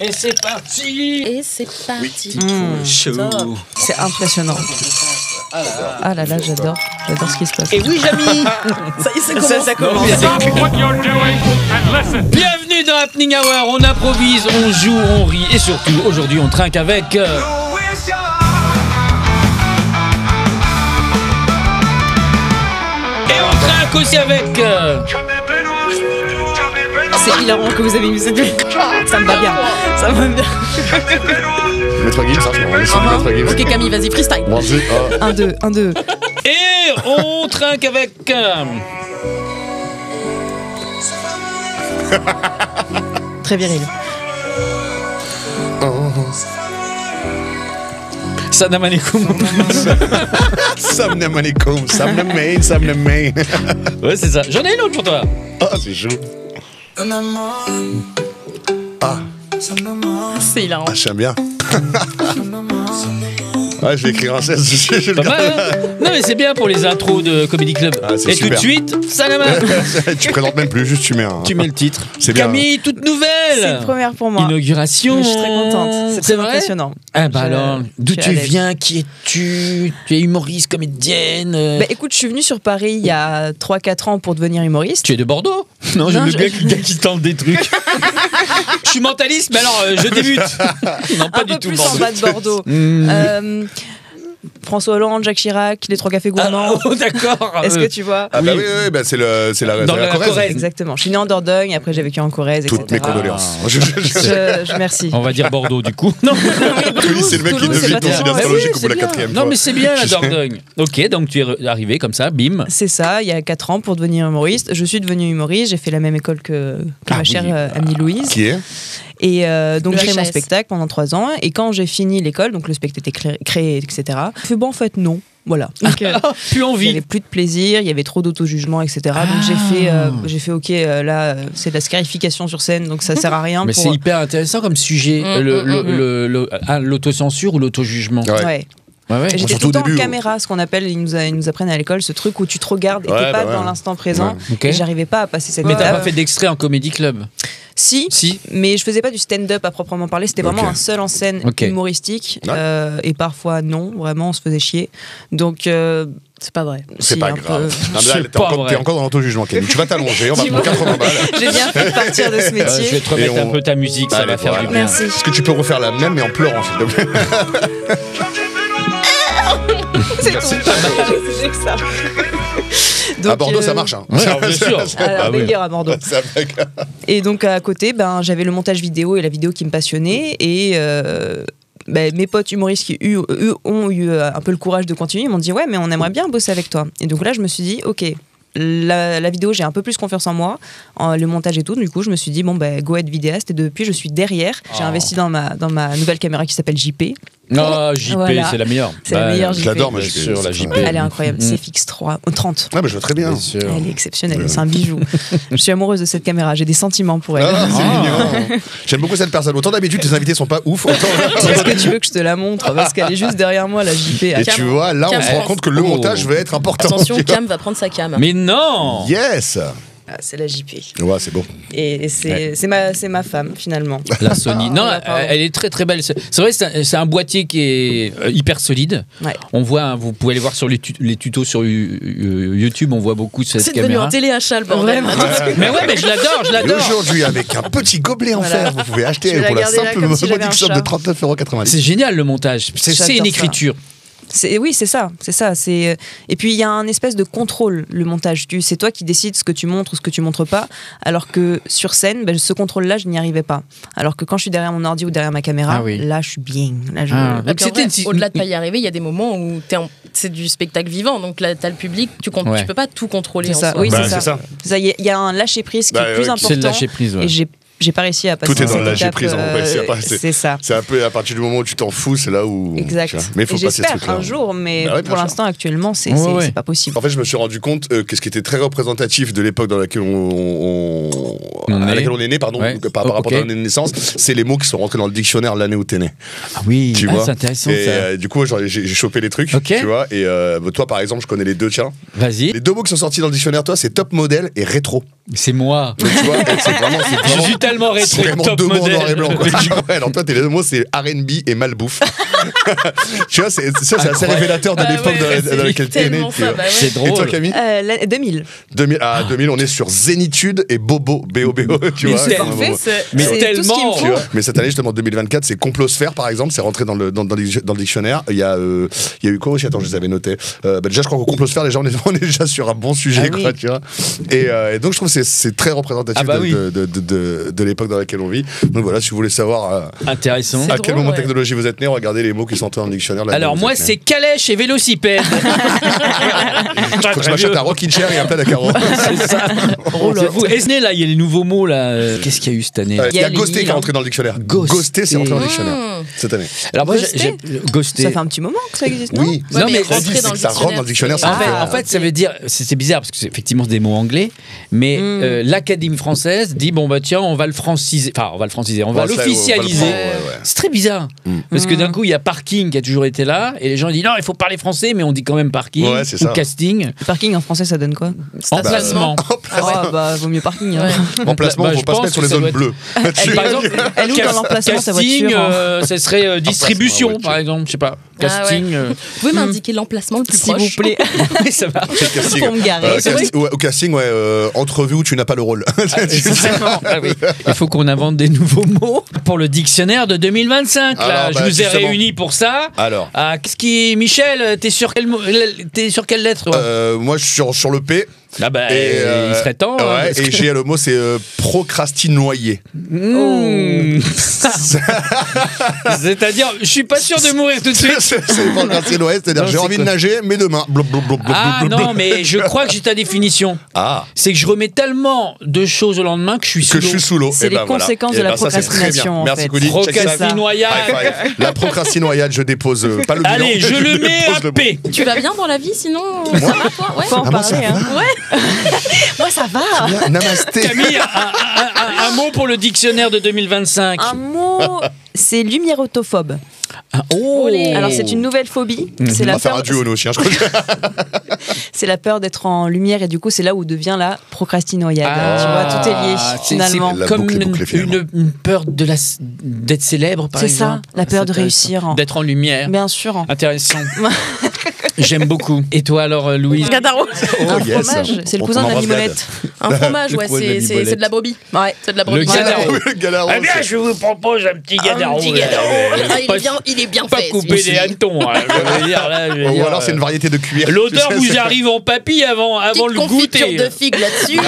Et c'est parti. Et c'est parti. Chaud. C'est impressionnant. Ah là là, j'adore ce qui se passe. Et oui, Jamy. Ça y est, ça commence. Bienvenue dans Happening Hour. On improvise, on joue, on rit et surtout aujourd'hui on trinque avec. Et on trinque aussi avec. C'est hilarant que vous avez mis cette musique. Ça me va bien. Ça me va bien. Maître Gims, ça, je m'en vais laisser Maître Gims. Ok Camille, vas-y, freestyle. 1, 2, 1, 2. Et on trinque avec. Très viril. Salam alaikum. Salam alaikum, salam main. Ouais, c'est ça. J'en ai une autre pour toi. Ah, c'est chaud. Ah, C'est hilarant. ah, j'aime bien. Ouais, je vais écrire un 16 dessus. Je Pas mal, hein. Non, mais c'est bien pour les intros de Comedy Club. Ah, c'est et tout de super. suite, salam. Tu présentes même plus, juste tu mets un. Tu mets le titre. C'est bien. Camille, toute C'est nouvelle. une première pour moi. Inauguration. Mais je suis très contente. C'est très vrai impressionnant. Ah bah Je- alors, d'où je suis tu à l'aise. viens? Qui es-tu? Tu es humoriste, comédienne Bah écoute, je suis venue sur Paris il y a 3-4 ans pour devenir humoriste. Tu es de Bordeaux? Non, Non, j'aime bien le gars qui tente des trucs. Je suis mentaliste, mais alors je débute. Non, pas Un du peu tout plus Bordeaux. en bas de Bordeaux. François Hollande, Jacques Chirac, les 3 cafés gourmands. Oh, d'accord. Est-ce que tu vois? Ah, bah Oui. oui, bah c'est la Dans la Corrèze. Exactement. Je suis née en Dordogne, après j'ai vécu en Corrèze, etc. Toutes mes condoléances. Merci. On va dire Bordeaux du coup. Non, Oui, c'est le mec qui Toulouse, c'est devine pas ton signe tellement. astrologique Oui, au bout de la c'est 4e bien. non mais c'est bien la Dordogne. Ok, donc tu es arrivé comme ça, bim. C'est ça, il y a 4 ans pour devenir humoriste. Je suis devenue humoriste, j'ai fait la même école que Ah ma oui. chère amie Louise. Qui est Et donc Le j'ai créé mon HS. spectacle pendant 3 ans. Et quand j'ai fini l'école, donc le spectacle était créé, etc. Je fais bon, en fait, non. Voilà. Donc, Plus il y envie. avait plus de plaisir, il y avait trop d'auto-jugement, etc. Donc j'ai fait ok, là c'est de la scarification sur scène, donc ça sert à rien. Mais pour... c'est hyper intéressant comme sujet, l'autocensure ou l'auto-jugement. Ouais. Ouais. Ouais, ouais. Et j'étais surtout tout le temps au début, en caméra, ce qu'on appelle, ils nous apprennent à l'école, ce truc où tu te regardes et Ouais, t'es pas bah ouais. dans l'instant présent. Ouais. Ok. Et j'arrivais pas à passer cette Mais t'as étape. pas fait d'extrait en Comedy Club? Si, Si. mais je faisais pas du stand-up à proprement parler, c'était vraiment Ok. un seul en scène Ok. humoristique. Ouais. Et parfois non, vraiment on se faisait chier. Donc C'est pas vrai. C'est si, pas un grave. peu. Non, mais C'est là, pas vrai. t'es encore dans l'auto-jugement, Camille. Tu vas t'allonger, on va te prendre 80 balles. J'ai bien fait de partir de ce Je vais métier. te remettre Et un peu ta musique, ça Allez, va faire voilà. du bien. Merci. Est-ce que tu peux refaire la même mais en pleurant, s'il te plaît? C'est tout. C'est que ça. Donc, À Bordeaux, ça marche. Hein. Ouais, alors, bien sûr. Alors, Ah oui. meilleur à Bordeaux. C'est avec- Et donc à côté, j'avais le montage vidéo et la vidéo qui me passionnait. Et mes potes humoristes qui ont eu un peu le courage de continuer, ils m'ont dit ouais, mais on aimerait bien bosser avec toi. Et donc là, je me suis dit ok. La vidéo, j'ai un peu plus confiance en moi, le montage et tout. Du coup, je me suis dit, go être vidéaste. Et depuis, je suis derrière. J'ai investi dans ma nouvelle caméra qui s'appelle JP. Non, JP, Voilà. c'est la meilleure. C'est la meilleure Je JP. l'adore, moi, Bien JP. sûr, la JP. Elle est incroyable. CFX 30. Ah, bah, je vois très bien. Bien sûr. Elle est exceptionnelle. C'est un bijou. Je suis amoureuse de cette caméra. J'ai des sentiments pour elle. Ah, c'est mignon. J'aime beaucoup cette personne. Autant d'habitude, tes invités sont pas ouf. Autant... Est-ce que tu veux que je te la montre? Parce qu'elle est juste derrière moi, la JP. Et tu vois, là, on Cam, se rend compte que le oh. montage va être important. Attention, Cam va prendre sa cam. Mais non. Yes. Ah, c'est la JP. Ouais, c'est beau. Et c'est ma femme, finalement. La Sony. Non, Ah, pardon. elle est très très belle. C'est vrai, c'est un boîtier qui est hyper solide. Ouais. On voit, hein, vous pouvez aller voir sur les tutos sur YouTube, on voit beaucoup cette C'est devenu caméra. un téléachat, le bordel. Vraiment. Mais ouais, mais je l'adore, je Et l'adore. aujourd'hui, avec un petit gobelet en Voilà. fer, vous pouvez Je acheter vais la pour la garder là simple comme si j'avais modique un somme de chat. 39,90 €. C'est génial le montage. C'est J'adore une ça. écriture. Oui, c'est ça. Et puis il y a un espèce de contrôle, le montage. C'est toi qui décides ce que tu montres ou ce que tu montres pas. Alors que sur scène, ce contrôle-là, je n'y arrivais pas. Alors que quand je suis derrière mon ordi ou derrière ma caméra, Ah oui. là, je suis bien. Là, je... Ah. Et puis en C'était vrai, au-delà de pas y arriver, il y a des moments où c'est du spectacle vivant, donc là t'as le public, tu Ouais. peux pas tout contrôler. C'est en ça. soi. Oui, Bah, c'est c'est ça. ça. Il y a un lâcher prise qui Bah, est plus ouais, important. C'est le lâcher prise. Ouais. Et j'ai pas réussi à passer Tout est dans cette le lâcher étape, prise, on réussit à passer. C'est ça. C'est un peu à partir du moment où tu t'en fous, c'est là où. Exact. tu vois. Mais il faut Et passer ce j'espère truc-là. un jour, mais Bah ouais, bien pour sûr. l'instant, actuellement, c'est Ouais. c'est pas possible. En fait, je me suis rendu compte que ce qui était très représentatif de l'époque dans laquelle à laquelle on est né, pardon, Ouais. par rapport Ok. à l'année de naissance, c'est les mots qui sont rentrés dans le dictionnaire l'année où t'es né. Ah oui, Tu vois. c'est intéressant Et ça. du coup, j'ai chopé les trucs, Ok. tu vois. Et toi, par exemple, je connais les deux tiens. Vas-y, Les deux mots qui sont sortis dans le dictionnaire, toi, c'est top modèle et rétro. c'est moi. Donc, tu vois, c'est vraiment. Je suis ta tellement rétro, C'est vraiment top deux mots en modèle. noir et blanc. Quoi. Ouais, alors toi, tes deux mots, c'est R&B et malbouffe. Tu vois, c'est assez révélateur de l'époque dans laquelle t'es né. tellement tu ça, vois. bah ouais. C'est Et toi, drôle. Camille 2000. 2000, on est sur Zénitude et Bobo, B-O-B-O, tu Mais vois. c'est Vraiment, parfait. Mais C'est tout ce qu'il me tellement. faut. tu vois. Mais cette année, justement, 2024, c'est Complosphère, par exemple, c'est rentré dans le dictionnaire. Il y a eu quoi aussi? Attends, je les avais notés. Déjà, je crois qu'au Complosphère, déjà, on est déjà sur un bon sujet, Ah oui. quoi, tu vois. Et donc, je trouve que c'est très représentatif Ah bah oui. de l'époque dans laquelle on vit. Donc voilà, si vous voulez savoir Intéressant. C'est à quel drôle, moment de ouais. technologie vous êtes né, regardez les mots qui sont entrés dans le dictionnaire. là, Alors vous moi êtes né. c'est calèche et vélocipède. Faut que je m'achète un rocking chair et un plat à carreaux. C'est ça. C'est fou. Et ce n'est là, il y a les nouveaux mots là. Qu'est-ce qu'il y a eu cette année? Il y a les Ghosté qui est îles, rentré dans le dictionnaire. Ghosté. Ghosté, c'est rentré dans le dictionnaire cette année. Alors moi Ghosté j'ai Ghosté. Ça fait un petit moment que ça existe, non? Oui, Ouais, Non, mais rentrer c'est dans que le ça rentre dans le dictionnaire, dictionnaire, c'est c'est- En fait, ça veut dire, c'est bizarre parce que c'est effectivement des mots anglais, mais l'Académie française dit bon bah tiens on va le franciser, on va l'officialiser. C'est très bizarre parce que d'un coup il y a parking qui a toujours été là et les gens disent non il faut parler français mais on dit quand même parking Ouais, c'est ou ça. casting, Le parking en français, ça donne quoi? emplacement. Ah bah, vaut mieux parking. Hein. Ouais. Emplacement, Bah, faut je pas se pense mettre sur les que ça zones doit bleues. Par exemple, Elle est où dans l'emplacement ta casting, voiture hein ça serait distribution Emplacement, par exemple, je sais pas. Casting. Vous pouvez m'indiquer l'emplacement le plus S'il proche? vous plaît, Oui, ça va. Casting. pour me garer. Au casting, ouais, entrevue où tu n'as pas le rôle. Ah oui. Il faut qu'on invente des nouveaux mots pour le dictionnaire de 2025. Là. Alors, Je bah, vous ai justement. réunis pour ça. Alors, Ah, qu'est-ce qui, Michel, t'es sur quelle lettre toi moi, je suis sur le P. Ah bah, Et il serait temps. hein, Ouais, parce et que- j'ai le mot, c'est procrastinoyer. Mmh. C'est-à-dire, je suis pas sûr de mourir tout de suite. C'est procrastinoyer, c'est-à-dire Non, j'ai c'est envie de quoi nager, mais demain. Blop, blop, blop, blop, Ah blop, blop, non, blop. mais je crois que j'ai ta définition. Ah, C'est que je remets tellement de choses au lendemain que je suis sous que je l'eau. suis sous l'eau. C'est Eh les ben, voilà. conséquences Eh de la ben, ça, c'est très bien. procrastination, en Merci, fait. Couli. Check ça. Procrastinoyade. High five. La procrastination, je dépose pas le bilan. Allez, je le mets dépose à le P. Tu vas bien dans la vie sinon? Ça va toi? Ouais. Faut en Ah, moi, ça parler. Hein. Moi, ça va. bon. Namasté. Camille, un mot pour le dictionnaire de 2025. Un mot, c'est lumiérotophobe. Oh. Alors, c'est une nouvelle phobie. C'est On la va faire un peur. duo, nous aussi. Hein, je crois. C'est la peur d'être en lumière et du coup, c'est là où devient la procrastinoïade. Ah, Tu vois, tout est lié finalement. La comme boucle est bouclée, finalement. une peur d'être célèbre, par C'est ça, exemple. la peur de C'est réussir. intéressant. D'être en lumière. Bien sûr. Intéressant. J'aime beaucoup. Et toi alors, Louise? Gadaro. Un yes. fromage, c'est le On cousin de la t'embrasse, mimolette. Un fromage, ouais, Le poil de la c'est mimolette. de la brebis. Ouais. C'est de la brebis. Le gadaro. Le Galaro, Eh bien, c'est- je vous propose un petit gadaro. Un petit là. gadaro. Ah, Pas- il est bien Pas fait. couper celui-ci. des hannetons. Hein, je veux dire, là, je veux Ou dire, alors c'est une variété de cuir. L'odeur Tu sais, vous c'est- arrive en papille avant Petite le confiture goûter. de figues là-dessus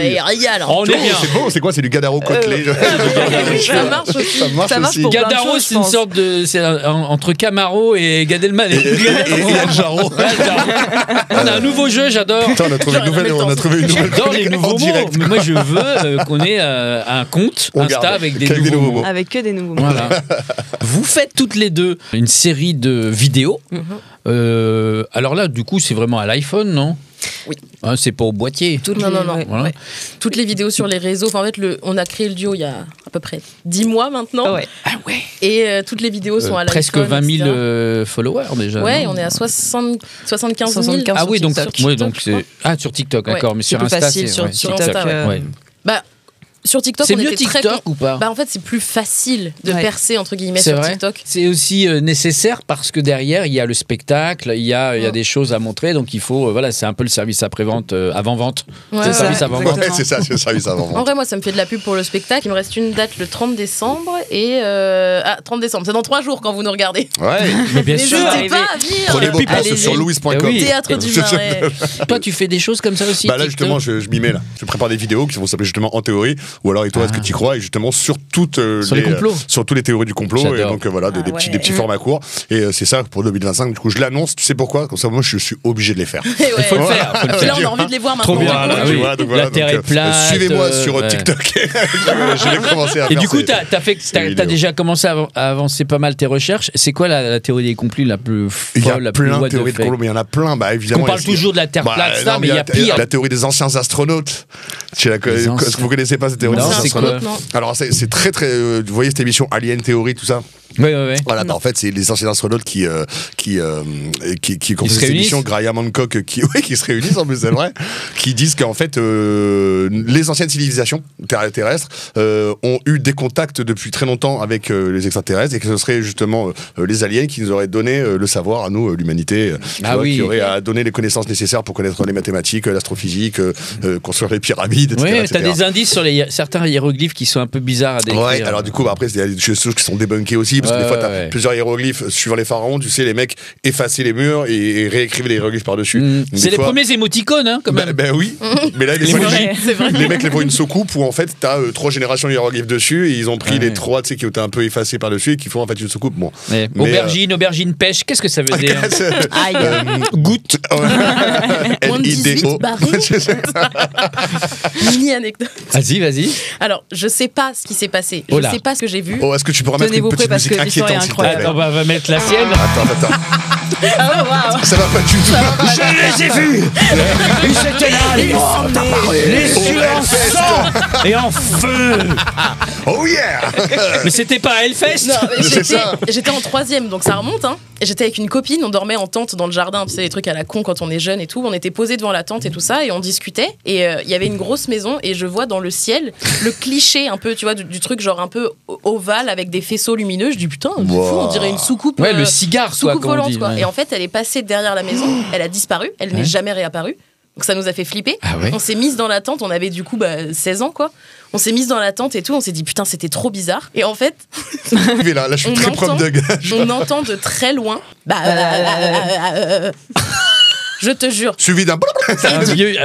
et régale. On est Oh, bien. c'est bon, c'est quoi? C'est du Gadaro côtelé. Ça marche aussi. Ça marche aussi. pour plein de Gadaro, choses, c'est je une pense. sorte de. C'est entre Camaro et Gad Elmaleh. Et El Jarreau. Ouais, genre. On a un nouveau jeu, j'adore. Putain, on a trouvé une nouvelle, on a trouvé une nouvelle J'adore les chronique nouveaux en mots. direct. Mais moi, je veux qu'on ait un compte On Insta garde. avec des Qu'avec des nouveaux nouveaux mots. mots. Avec que des nouveaux mots. Voilà. Vous faites toutes les deux une série de vidéos. Alors là, du coup, c'est vraiment à l'iPhone, non? Oui. Hein, c'est pas au boîtier. Non, non, non. Voilà. Ouais. Toutes les vidéos sur les réseaux. Enfin, en fait, on a créé le duo il y a à peu près 10 mois maintenant. Ah ouais. Ah ouais. Et toutes les vidéos sont à l'iPhone. Presque 20 000 etc. followers déjà. Ouais, non? on est à 75 000. 75 Ah oui, donc, sur TikTok, ouais, donc je crois. c'est sur TikTok, Ouais. d'accord, mais C'est sur plus Insta, facile c'est sur ouais, TikTok. Insta, ouais. ouais. Bah, sur TikTok, C'est on mieux était très TikTok ou pas? Bah, en fait, c'est plus facile de Ouais. percer entre guillemets C'est sur vrai. TikTok. C'est aussi nécessaire parce que derrière il y a le spectacle, il y a des choses à montrer, donc il faut voilà, c'est un peu le service après-vente, avant-vente. Ouais, c'est le ouais. service avant-vente. Ouais, c'est ça, c'est le service En avant. vrai, moi, ça me fait de la pub pour le spectacle. Il me reste une date le 30 décembre et 30 décembre, c'est dans 3 jours quand vous nous regardez. Ouais. Mais bien sûr. N'hésitez pas à venir. Prenez vos places Allez-y. sur louis.com. Eh oui. Théâtre du Marais. Toi, tu fais des choses comme ça aussi. Bah là TikTok justement je m'y mets là. Je prépare des vidéos qui vont s'appeler justement En théorie ou alors et toi est-ce que tu y crois et justement sur toutes Sur les complots. sur tous les théories du complot et J'adore. donc voilà des ouais. petits formats courts et c'est ça pour 2025 du coup je l'annonce, tu sais pourquoi, comme ça moi je suis obligé de les faire. Et ouais. Il faut le faire. Faut le Et faire. là, on a envie de les voir Trop maintenant. bien. Voilà, Ah tu oui. vois, donc La terre est plate, suivez-moi sur ouais. TikTok. Je vais commencer à Et faire du coup, ces- t'as vidéos. déjà commencé à avancer pas mal tes recherches. C'est quoi la théorie des complots la plus il y a folle, la plus plein de what the théories de fuck? complot, mais il y en a plein. Bah, évidemment, On parle il y a- toujours de la Terre Bah, plate, ça, non, mais il y a pire. La théorie des anciens astronautes. Les anciens- Est-ce que vous connaissez pas cette théorie Non, des anciens c'est quoi astronautes? Alors, c'est très, très. Vous voyez cette émission Alien Theory, tout ça? Voilà, en fait, c'est les anciens astronautes qui composent cette émission, Graham Hancock, qui se réunissent, en plus, c'est vrai, qui disent qu'en fait, les anciennes civilisations terrestres ont eu des contacts depuis très longtemps avec les extraterrestres et que ce serait justement les aliens qui nous auraient donné le savoir à nous, l'humanité, qui aurait à donner les connaissances nécessaires pour connaître les mathématiques, l'astrophysique, construire les pyramides, etc. Oui, t'as des indices sur certains hiéroglyphes qui sont un peu bizarres à décrire. Ouais, alors du coup, après, il y a des choses qui sont débunkées aussi, parce que des fois, t'as plusieurs hiéroglyphes suivant les pharaons, tu sais, les mecs effaçaient les murs et réécrivaient les hiéroglyphes par-dessus. C'est les premiers émoticônes, hein, quand même. Ben oui, mais là, les mecs les voient une soucoupe où en fait, t'as 3 générations de hiéroglyphes dessus et ils ont pris les 3, tu sais, qui ont été un peu effacés par-dessus et qui font en fait une soucoupe. Bon. Aubergine, pêche, qu'est-ce que ça veut dire? Goutte. Moins de 18 barils. Mini anecdote. Vas-y. Alors, je sais pas ce qui s'est passé. Je sais pas ce que j'ai vu. Est-ce que tu pourrais mettre une petite musique inquiétante, s'il te plaît? On va mettre la sienne. Attends. Ça va pas du tout. Je les ai vus. Ils étaient là, les yeux en sang et en feu. Oh yeah. Mais c'était pas à Hellfest. J'étais en 3e, donc ça remonte. Et j'étais avec une copine, on dormait en tente dans le jardin, tu sais, les trucs à la con quand on est jeune et tout. On était posés devant la tente et tout ça, et on discutait. Et il y avait une grosse maison, et je vois dans le ciel le cliché un peu, tu vois, du truc genre un peu ovale avec des faisceaux lumineux. Je dis putain, c'est fou, on dirait une soucoupe. Ouais, le cigare, soucoupe volante, quoi. Et en fait, elle est passée derrière la maison, elle a disparu, elle n'est jamais réapparue. Donc ça nous a fait flipper. On s'est mis dans la tente, on avait du coup 16 ans, quoi. On s'est mis dans la tente et tout, on s'est dit putain, c'était trop bizarre. Et en fait, là, je suis très propre de gage. On entend de très loin. Je te jure. Suivi d'un vieux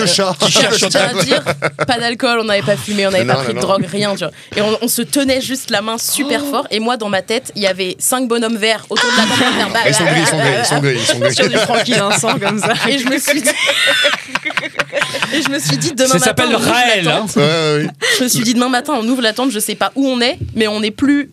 chat. Je tiens à dire, pas d'alcool, on n'avait pas fumé, on n'avait pas pris de drogue, rien. Tu vois. Et on se tenait juste la main super fort. Et moi, dans ma tête, il y avait 5 bonhommes verts autour de la table. Ils sont gris. Sur du Francky Vincent comme ça. Et je me suis dit demain matin. Ça s'appelle Raël. Je me suis dit demain matin, on ouvre la tente, je sais pas où on est, mais on n'est plus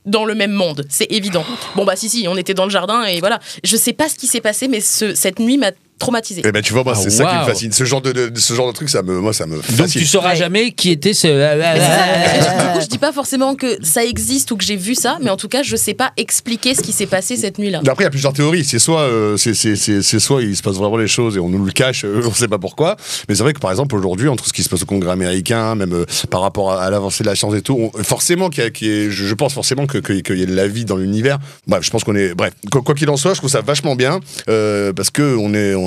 dans le même monde, c'est évident. Bon si, on était dans le jardin et voilà. Je sais pas ce qui s'est passé, mais cette nuit m'a traumatisé. Eh ben tu vois, moi c'est ça qui me fascine. Ce genre de truc, ça me fascine. Donc tu sauras jamais qui était ce. Du coup, je dis pas forcément que ça existe ou que j'ai vu ça, mais en tout cas, je sais pas expliquer ce qui s'est passé cette nuit-là. Après, il y a plusieurs théories. C'est soit il se passe vraiment les choses et on nous le cache, on sait pas pourquoi. Mais c'est vrai que par exemple aujourd'hui, entre ce qui se passe au Congrès américain, même par rapport à l'avancée de la science et tout, forcément je pense forcément qu'il y a de la vie dans l'univers. Bref, je pense qu'on est. Bref, quoi qu'il en soit, je trouve ça vachement bien parce que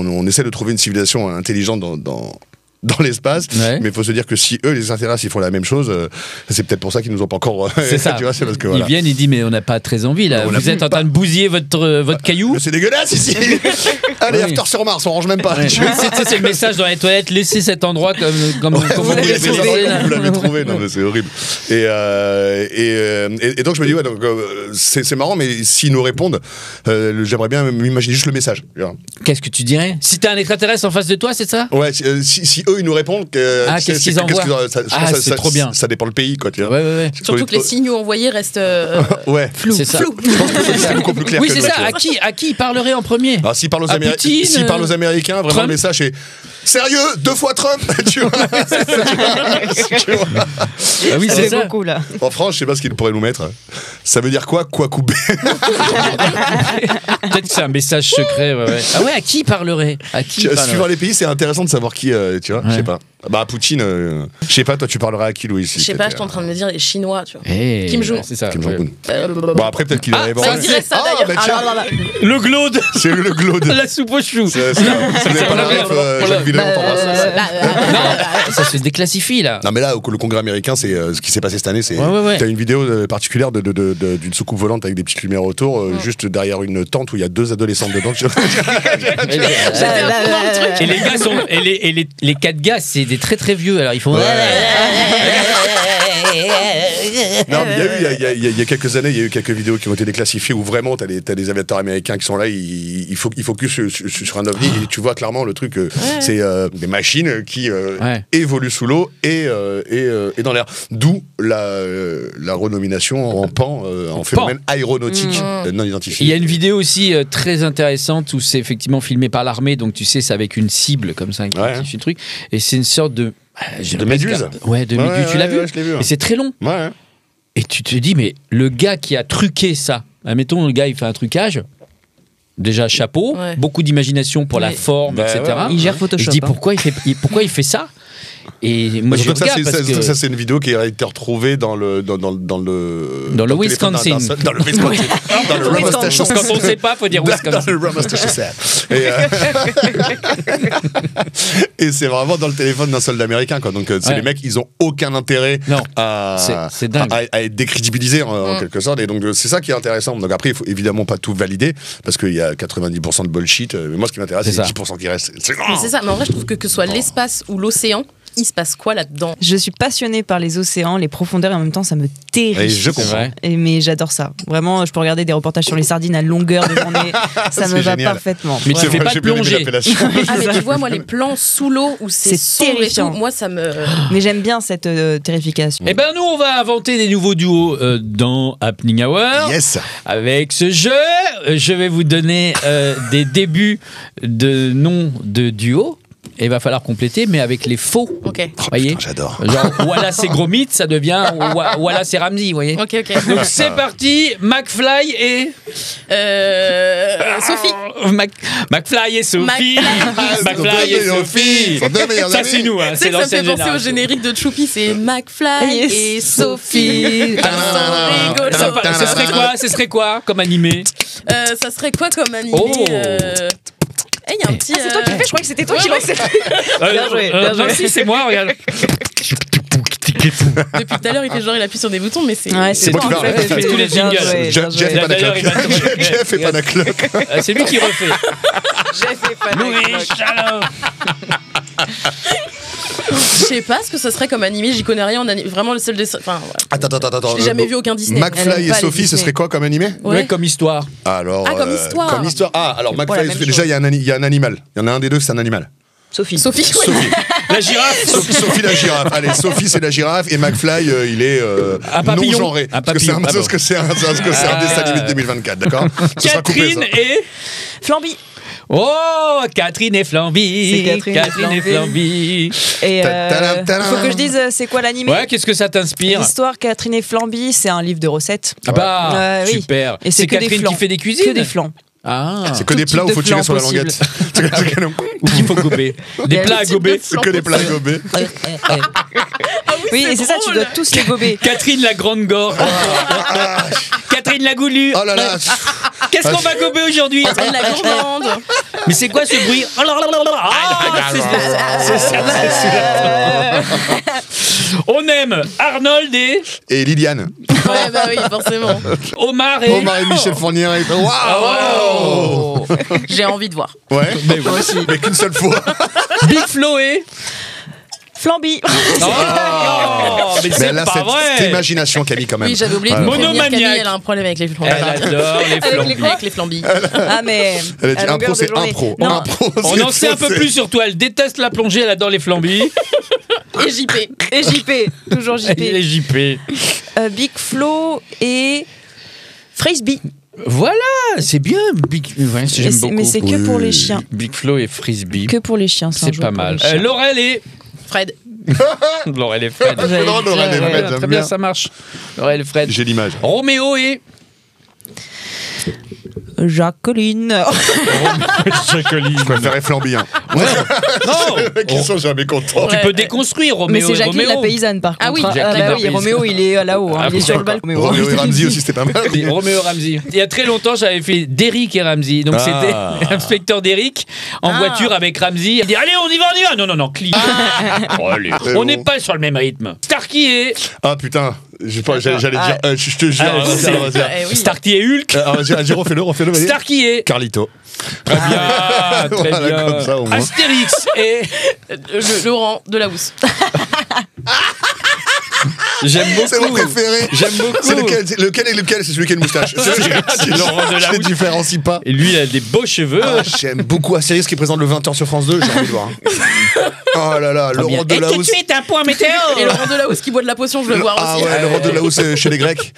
on essaie de trouver une civilisation intelligente dans l'espace, mais il faut se dire que si eux, les extraterrestres, ils font la même chose, c'est peut-être pour ça qu'ils nous ont pas encore. C'est ça. Tu vois, c'est parce que, ils viennent, ils disent mais on n'a pas très envie là. Vous êtes en train de bousiller votre caillou. C'est dégueulasse ici. Allez, after sur Mars, on range même pas. C'est le message dans les toilettes. Laissez cet endroit comme vous l'avez trouvé. Vous l'avez trouvé, non mais c'est horrible. Et donc je me dis c'est marrant, mais s'ils nous répondent, j'aimerais bien m'imaginer juste le message. Qu'est-ce que tu dirais si t'as un extraterrestre en face de toi, c'est ça? Ouais, si eux ils nous répondent qu'est-ce qu'ils envoient? C'est trop bien. Ça dépend le pays, quoi, tu vois. Ouais. Surtout que les signaux envoyés restent flous. C'est ça. Je pense que c'est beaucoup plus clair. Oui, c'est ça. À qui il parlerait en premier? S'il parle aux Américains, vraiment Trump. Le message est sérieux, 2 fois Trump. Tu vois. Oui, c'est ça. Beaucoup, là. En France, je sais pas ce qu'il pourrait nous mettre. Ça veut dire quoi couper? Peut-être que c'est un message secret. Ah ouais, à qui il parlerait? Suivant les pays, c'est intéressant de savoir qui. Tu vois, je sais pas. Poutine, je sais pas, toi tu parlerais à qui, Louis? Je sais pas, je suis en train de me dire les Chinois, tu vois. Kim Jong-un. C'est ça. Kim Jong-un. Après, peut-être qu'il arrive. Ça dirait ça d'ailleurs. Le glaude. C'est le glaude. La soupe aux choux. C'est pas la ref, Jacques Villers, non, ça se déclassifie là. Non mais là, le Congrès américain, c'est ce qui s'est passé cette année. T'as une vidéo particulière d'une soucoupe volante avec des petites lumières autour, juste derrière une tente où il y a 2 adolescentes dedans. Et les gars sont, les 4 gars, c'est des très très vieux. Alors ils font. Non, mais il y a quelques années, il y a eu quelques vidéos qui ont été déclassifiées où vraiment t'as des aviateurs américains qui sont là, ils focus sur un ovni et tu vois clairement le truc, c'est des machines qui évoluent sous l'eau et dans l'air. D'où la renomination en PAN, en phénomène aéronautique non identifié. Il y a une vidéo aussi très intéressante où c'est effectivement filmé par l'armée, donc tu sais, c'est avec une cible comme ça, qui le truc, et c'est une sorte de méduse. Ouais, de méduse. Tu l'as vu? Je l'ai vu. Et c'est très long. Ouais. Et tu te dis, mais le gars qui a truqué ça, admettons, le gars, il fait un trucage. Déjà, chapeau, beaucoup d'imagination pour la forme, etc. Il gère Photoshop. Je dis, pourquoi il fait ça? Et moi, je regarde parce que... Ça, c'est une vidéo qui a été retrouvée dans le Wisconsin. Dans le Wisconsin. Dans le Wisconsin. Quand on ne sait pas, il faut dire Wisconsin. Dans le Massachusetts. Et c'est vraiment dans le téléphone d'un soldat américain, quoi. Donc, c'est les mecs, ils ont aucun intérêt à être décrédibilisés, en quelque sorte. Et donc, c'est ça qui est intéressant. Donc, après, il faut évidemment pas tout valider, parce qu'il y a 90% de bullshit. Mais moi, ce qui m'intéresse, c'est les 10% qui restent. C'est ça. Mais en vrai, je trouve que ce soit l'espace ou l'océan, il se passe quoi là-dedans? Je suis passionnée par les océans, les profondeurs, et en même temps, ça me terrifie. Je comprends. Mais j'adore ça. Vraiment, je peux regarder des reportages sur les sardines à longueur de journée. Ça me va parfaitement. Mais tu ne fais pas de plongée. Mais tu vois, moi, les plans sous l'eau où c'est terrifiant. Moi, ça me. Mais j'aime bien cette terrification. Eh ben, nous, on va inventer des nouveaux duos dans Happening Hour. Yes. Avec ce jeu, je vais vous donner des débuts de noms de duos. Et il va falloir compléter, mais avec les faux. Ok. Voyez, putain, j'adore. Genre, voilà, c'est Gromit, ça devient voilà, c'est Ramsey, vous voyez. Ok. Donc c'est parti, McFly et. Sophie. McFly et Sophie. McFly et Sophie. Ça, c'est nous, hein. C'est ça me fait l'ancienne penser au générique de Choupi, c'est McFly et Sophie. Ce serait quoi comme animé? Ça serait quoi comme animé? Il y a un petit. C'est toi qui fais, je crois que c'était toi qui lançais. Bien joué. Non, si, c'est moi, regarde. Depuis tout à l'heure, il fait genre, il appuie sur des boutons, mais c'est. C'est moi qui fais tous les jingles. Jeff et Panacloc. C'est lui qui refait. Jeff et Panacloc. Louis Chalot. Je sais pas ce que ce serait comme animé, j'y connais rien en animé. Vraiment le seul dessin. Enfin, Attends. J'ai jamais vu aucun Disney. McFly et Sophie, ce serait quoi comme animé? Ouais, comme histoire. Alors, comme histoire. Comme histoire. Alors McFly et Sophie, déjà, il y a un animal. Il y en a un des deux, c'est un animal. Sophie. La girafe. Sophie la girafe. Allez, Sophie c'est la girafe et McFly il est non genré. Parce que c'est un dessin animé de 2024, d'accord? Catherine et Flamby. Oh, Catherine et Flamby. Catherine et Flamby. Et il faut que je dise c'est quoi l'animé? Ouais, qu'est-ce que ça t'inspire? L'histoire Catherine et Flamby, c'est un livre de recettes. Ah bah, oui. super. Et c'est Catherine qui fait des cuisines? Que des flans. Ah. C'est que des plats où il faut tirer sur la languette. Ou qu'il faut gober. Des plats à gober. C'est que des plats à gober. Oui, et c'est ça, tu dois tous les gober. Catherine la grande gore. Catherine la goulue. Oh là là. Qu'est-ce qu'on va gober aujourd'hui? Catherine la gourmande. Mais c'est quoi ce bruit? On aime Arnold et Liliane. Ouais, bah oui, forcément. Omar et Michel Fournier. Waouh. J'ai envie de voir. Ouais, mais qu'une seule fois. Big Flo et Flamby. Mais c'est là, pas vrai. cette imagination, Camille, quand même. Oui, j'avais oublié de Monomaniaque. Camille, elle a un problème avec les flambis. Elle adore les flambis. Avec les flambis. Ah, mais. Elle a dit impro, c'est impro. On en sait un peu plus sur toi. Elle déteste la plongée, elle adore les flambis. Et JP. Et JP. Toujours JP. Et JP. Big Flo et Frisbee. Voilà, c'est bien. J'aime beaucoup. Mais c'est que pour les chiens. Big Flo et Frisbee. Que pour les chiens, c'est pas mal. Laurel et Fred. Laurel et Fred. Très bien, ça marche. Laurel et Fred. J'ai l'image. Roméo et Jacqueline. Jacqueline. Je préférais Flamby. Non. Ils sont jamais contents. Tu peux déconstruire Roméo. Mais c'est Jacqueline la paysanne par contre. Ah oui, Roméo il est là-haut. Il est sur le balcon. Roméo et Ramsey aussi, c'était pas mal. Roméo Ramsey. Il y a très longtemps, j'avais fait Derrick et Ramsey. Donc c'était l'inspecteur Derrick en voiture avec Ramsey. Il dit allez, on y va. Non, Clint. On n'est pas sur le même rythme. Starkey et. Ah putain. J'allais dire, je te jure. Starkey et Hulk. Refais-le. Starkey et Carlito. Très bien, très voilà, bien. Comme ça, au moins. Astérix et Laurent Delahousse. J'aime beaucoup. C'est mon préféré. J'aime beaucoup. C'est lequel c'est celui qui a une moustache. C'est Laurent Delahousse. Je les différencie pas. Et lui, il a des beaux cheveux. J'aime beaucoup Astérix qui présente le 20h sur France 2. J'ai envie de voir. Oh là là, Laurent Delahousse. Et tout de suite, un point météo. Et Laurent Delahousse qui boit de la potion, je veux le voir aussi. Ah ouais, Laurent Delahousse chez les Grecs.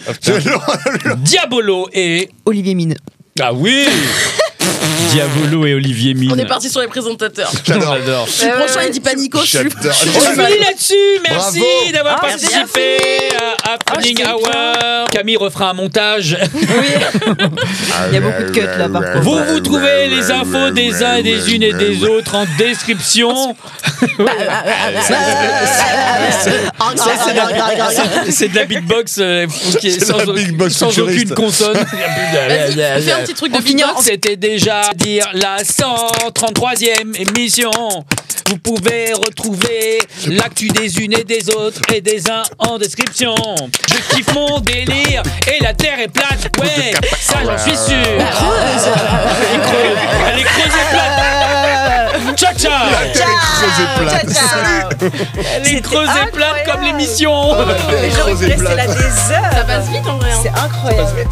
Diabolo et Olivier Mine. Ah oui. Diavolo et Olivier Mine. On est parti sur les présentateurs. J'adore. Le prochain, il dit pas Nico. J'adore. On finit là-dessus. Merci Bravo. d'avoir participé à Happening Hour. Camille refera un montage. Il y a beaucoup de cuts là par contre. Vous trouvez les infos des uns et des unes et des autres en description. C'est de la beatbox qui est C'est de la beatbox sans aucune futuriste. consonne. Vas-y, fais un petit truc de beatbox. C'était déjà dire la 133e émission. Vous pouvez retrouver l'actu des unes et des autres et des uns en description. Je kiffe mon délire et la terre est plate. Ouais, ça j'en suis sûr. Elle est creusée plate. Ciao ciao. Elle est creusée plate comme l'émission. Mais j'aurais pu rester là des heures. Ça passe vite en vrai. C'est incroyable.